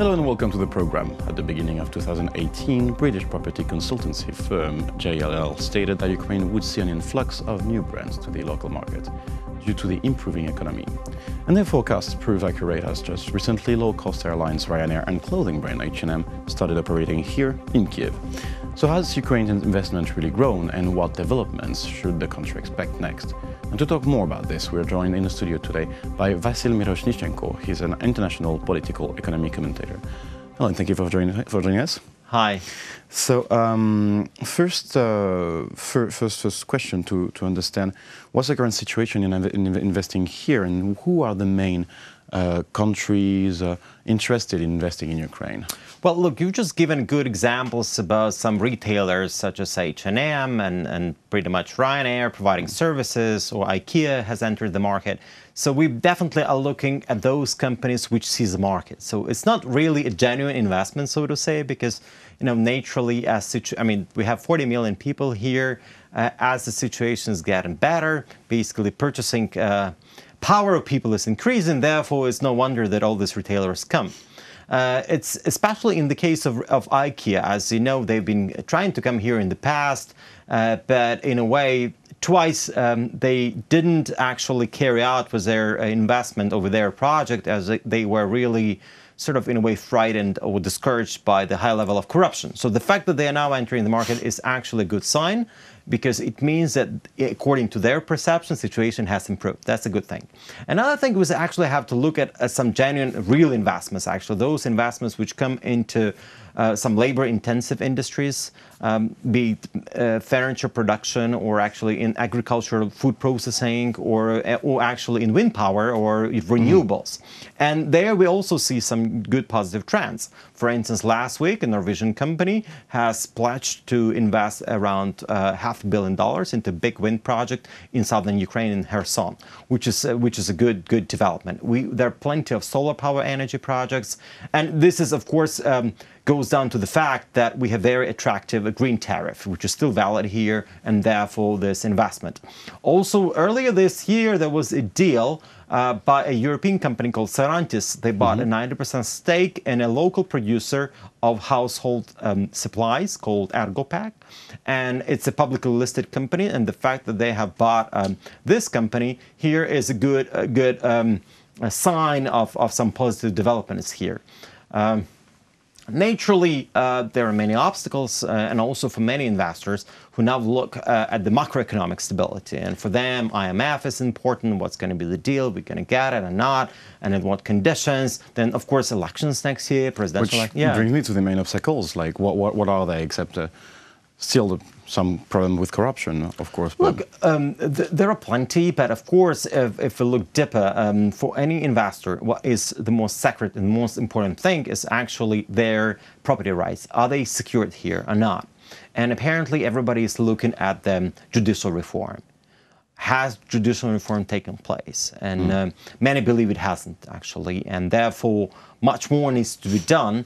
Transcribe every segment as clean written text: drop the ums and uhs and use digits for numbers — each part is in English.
Hello and welcome to the program. At the beginning of 2018, British property consultancy firm JLL stated that Ukraine would see an influx of new brands to the local market due to the improving economy. And their forecasts prove accurate, as just recently low-cost airlines Ryanair and clothing brand H&M started operating here in Kiev. So has Ukrainian investment really grown, and what developments should the country expect next? And to talk more about this, we're joined in the studio today by Vasyl Myroshnychenko. He's an international political economy commentator. Hello, and thank you for joining us. Hi. So, first question to understand, what's the current situation in investing here, and who are the main countries interested in investing in Ukraine? Well, look, you've just given good examples about some retailers such as H&M and pretty much Ryanair providing services, or IKEA has entered the market. So we definitely are looking at those companies which seize the market. So it's not really a genuine investment, so to say, because, you know, naturally, we have 40 million people here. As the situation is getting better, basically purchasing power of people is increasing. Therefore, it's no wonder that all these retailers come. It's especially in the case of IKEA. As you know, they've been trying to come here in the past, but in a way, twice they didn't actually carry out with their investment over their project, as they were really sort of in a way frightened or discouraged by the high level of corruption. So the fact that they are now entering the market is actually a good sign, because it means that according to their perception, situation has improved. That's a good thing. Another thing was actually have to look at some genuine, real investments, actually, those investments which come into some labor-intensive industries, be it furniture production, or actually in agricultural food processing, or actually in wind power or renewables. And there we also see some good positive trends. For instance, last week, a Norwegian company has pledged to invest around $500 million into a big wind project in southern Ukraine, in Kherson, which is a good development. There are plenty of solar power energy projects, and this is, of course, goes down to the fact that we have very attractive green tariff, which is still valid here, and therefore this investment. Also, earlier this year, there was a deal by a European company called Sarantis. They bought a 90% stake in a local producer of household supplies called Ergopack. And it's a publicly listed company, and the fact that they have bought this company here is a good sign of some positive developments here. Naturally, there are many obstacles, and also for many investors who now look at the macroeconomic stability. And for them, IMF is important. What's going to be the deal? We're going to get it or not? And in what conditions? Then, of course, elections next year, presidential elections. Which brings me to the main obstacles. Like, what are they, except still some problem with corruption, of course. Look, there are plenty, but of course, if we look deeper, for any investor, what is the most sacred and most important thing is actually their property rights. Are they secured here or not? And apparently, everybody is looking at the judicial reform. Has judicial reform taken place? And many believe it hasn't, actually, and therefore, much more needs to be done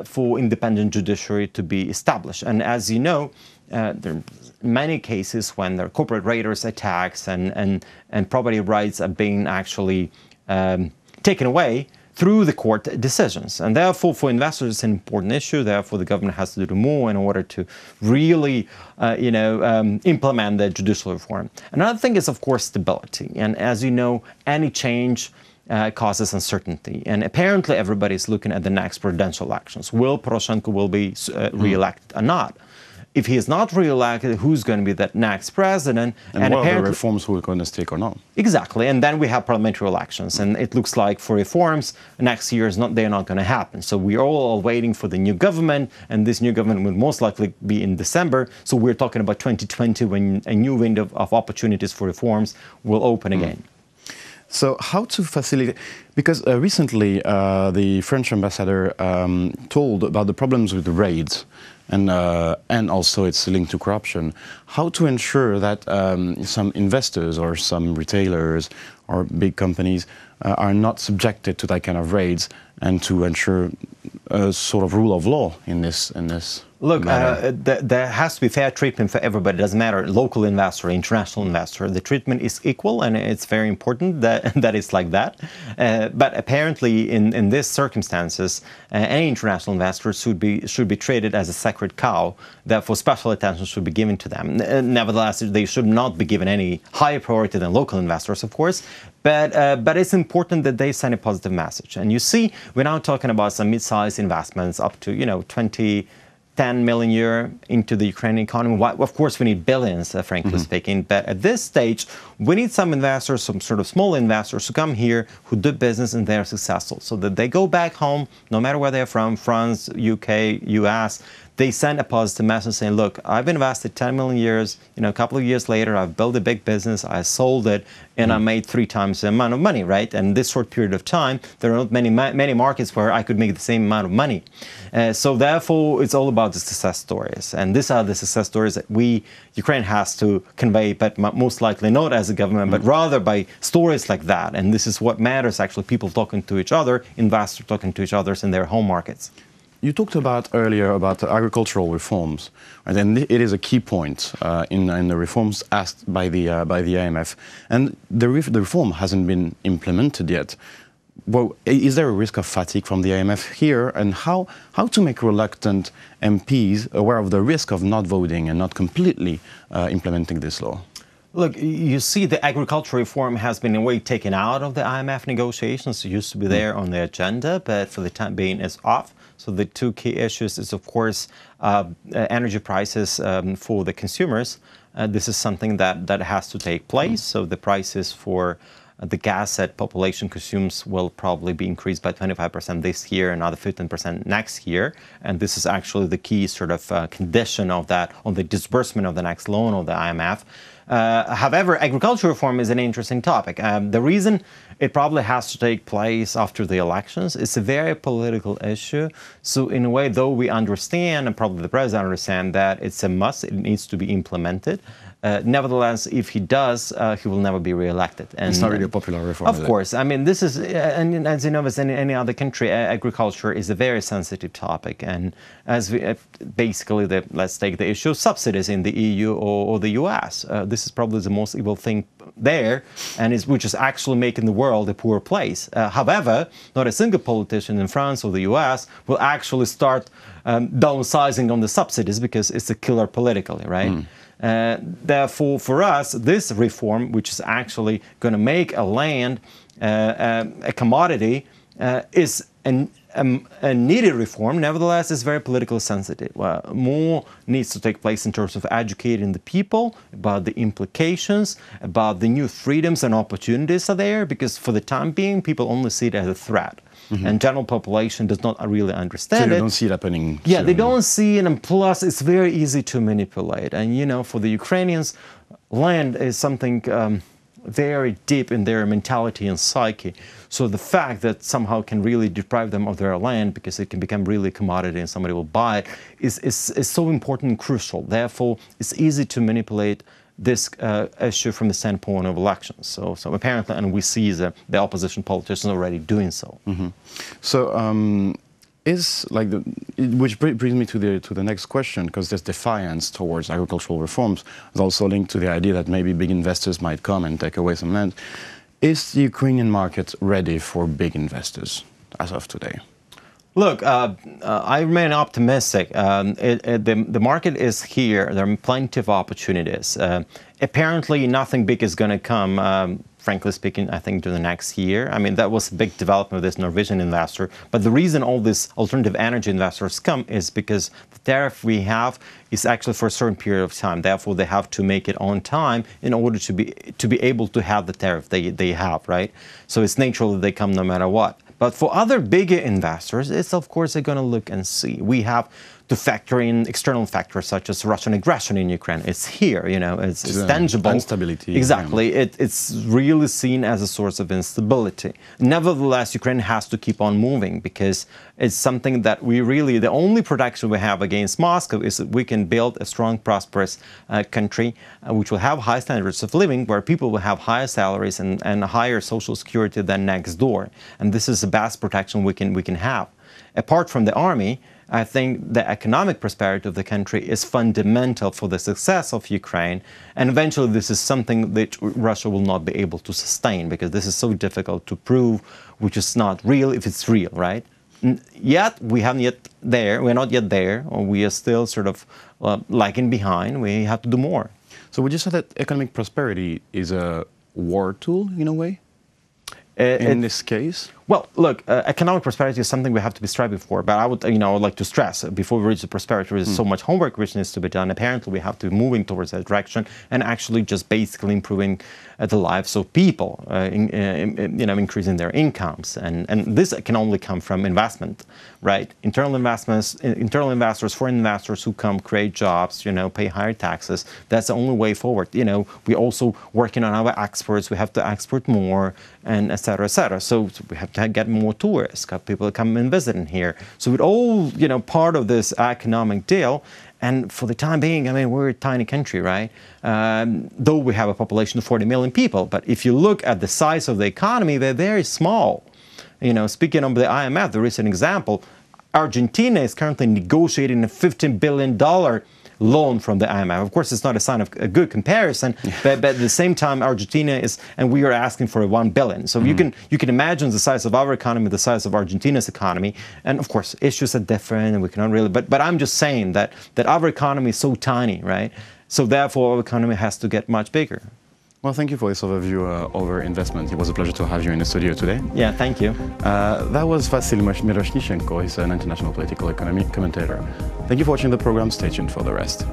for independent judiciary to be established. And as you know, there are many cases when there are corporate raiders attacks and property rights are being actually taken away through the court decisions. And therefore, for investors, it's an important issue. Therefore, the government has to do more in order to really, implement the judicial reform. Another thing is, of course, stability. And as you know, any change causes uncertainty. And apparently, everybody is looking at the next presidential elections. Will Poroshenko be re-elected or not? If he is not re-elected, who's going to be the next president? And what are the reforms we're going to stick or not? Exactly. And then we have parliamentary elections. And it looks like for reforms, next year they're not going to happen. So we're all waiting for the new government. And this new government will most likely be in December. So we're talking about 2020, when a new window of opportunities for reforms will open again. So how to facilitate, because recently the French ambassador told about the problems with the raids, and also it's linked to corruption. How to ensure that some investors or some retailers or big companies are not subjected to that kind of raids, and to ensure a sort of rule of law in this? Look, there has to be fair treatment for everybody. It doesn't matter, local investor, international investor. The treatment is equal, and it's very important that that it's like that. But apparently, in these circumstances, any international investor should be treated as a sacred cow. Therefore, special attention should be given to them. Nevertheless, they should not be given any higher priority than local investors, of course. But it's important that they send a positive message. And you see, we're now talking about some mid-sized investments up to 10 million euro into the Ukrainian economy. Of course, we need billions, frankly speaking. But at this stage, we need some investors, some sort of small investors to come here who do business and they're successful, so that they go back home, no matter where they're from, France, UK, US, they send a positive message saying, look, I've invested 10 million euros, a couple of years later, I've built a big business, I sold it, and I made 3 times the amount of money, right? And this short period of time, there are not many markets where I could make the same amount of money. So therefore, it's all about the success stories. And these are the success stories that Ukraine has to convey, but most likely not as a government, but rather by stories like that. And this is what matters, actually, people talking to each other, investors talking to each other in their home markets. You talked earlier about agricultural reforms, right? And it is a key point in the reforms asked by the IMF. And the reform hasn't been implemented yet. Well, is there a risk of fatigue from the IMF here? And how to make reluctant MPs aware of the risk of not voting and not completely implementing this law? Look, you see the agricultural reform has been in a way taken out of the IMF negotiations. It used to be there on the agenda, but for the time being it's off. So the 2 key issues is, of course, energy prices for the consumers. This is something that has to take place. So the prices for the gas that population consumes will probably be increased by 25% this year, another 15% next year. And this is actually the key sort of condition of that, on the disbursement of the next loan of the IMF. However, agricultural reform is an interesting topic. The reason it probably has to take place after the elections, it's a very political issue. So in a way, though we understand, and probably the president understands, that it's a must, it needs to be implemented. Nevertheless, if he does, he will never be re-elected. And it's not really a popular reform. Of course. I mean, this is, and as you know, as in any other country, agriculture is a very sensitive topic. And as we basically, let's take the issue of subsidies in the EU or the US. This is probably the most evil thing there, and which is actually making the world a poor place. However, not a single politician in France or the US will actually start downsizing on the subsidies, because it's a killer politically, right? Therefore, for us, this reform, which is actually going to make a land a commodity, is a needed reform. Nevertheless, it's very politically sensitive. More needs to take place in terms of educating the people about the implications, about the new freedoms and opportunities are there, because for the time being, people only see it as a threat. And general population does not really understand it. So they don't see it happening. Yeah, soon. They don't see it, and plus it's very easy to manipulate. And for the Ukrainians, land is something very deep in their mentality and psyche. So the fact that somehow can really deprive them of their land, because it can become really a commodity and somebody will buy it, is so important and crucial. Therefore, it's easy to manipulate this issue from the standpoint of elections. So apparently, and we see the opposition politicians already doing so. So which brings me to the next question, because this defiance towards agricultural reforms is also linked to the idea that maybe big investors might come and take away some land. Is the Ukrainian market ready for big investors as of today? Look, I remain optimistic. The market is here. There are plenty of opportunities. Apparently, nothing big is going to come, frankly speaking, I think, to the next year. I mean, that was a big development of this Norwegian investor. But the reason all these alternative energy investors come is because the tariff we have is actually for a certain period of time. Therefore, they have to make it on time in order to be able to have the tariff they have, right? So it's natural that they come no matter what. But for other bigger investors, it's of course they're going to look and see. We have to factor in external factors such as Russian aggression in Ukraine. It's here, it's tangible. Instability. Exactly. Yeah. It's really seen as a source of instability. Nevertheless, Ukraine has to keep on moving, because it's something that the only protection we have against Moscow is that we can build a strong, prosperous country which will have high standards of living, where people will have higher salaries and higher social security than next door. And this is the best protection we can have. Apart from the army, I think the economic prosperity of the country is fundamental for the success of Ukraine. And eventually this is something that Russia will not be able to sustain, because this is so difficult to prove, which is not real if it's real, right? Yet we're not yet there, or we are still sort of lagging behind. We have to do more. So would you say that economic prosperity is a war tool in a way? In this case? Well, look, economic prosperity is something we have to be striving for, but I would like to stress, before we reach the prosperity, there is so much homework which needs to be done. Apparently, we have to be moving towards that direction and actually just basically improving the lives of people, increasing their incomes. And this can only come from investment, right? Internal investors, foreign investors who come, create jobs, pay higher taxes. That's the only way forward. We're also working on our exports. We have to export more, and et cetera, et cetera. So we have to get more tourists, have people come and visit in here. So it's all, part of this economic deal. And for the time being, we're a tiny country, right? Though we have a population of 40 million people. But if you look at the size of the economy, they're very small. Speaking of the IMF, there is an example. Argentina is currently negotiating a $15 billion loan from the IMF. Of course, it's not a sign of a good comparison, but at the same time, Argentina is, and we are asking for $1 billion. So you can imagine the size of our economy, the size of Argentina's economy, and of course, issues are different, and we cannot really. But I'm just saying that our economy is so tiny, right? So therefore, our economy has to get much bigger. Well, thank you for this overview over investment. It was a pleasure to have you in the studio today. Yeah, thank you. That was Vasyl Myroshnychenko. He's an international political economy commentator. Thank you for watching the program. Stay tuned for the rest.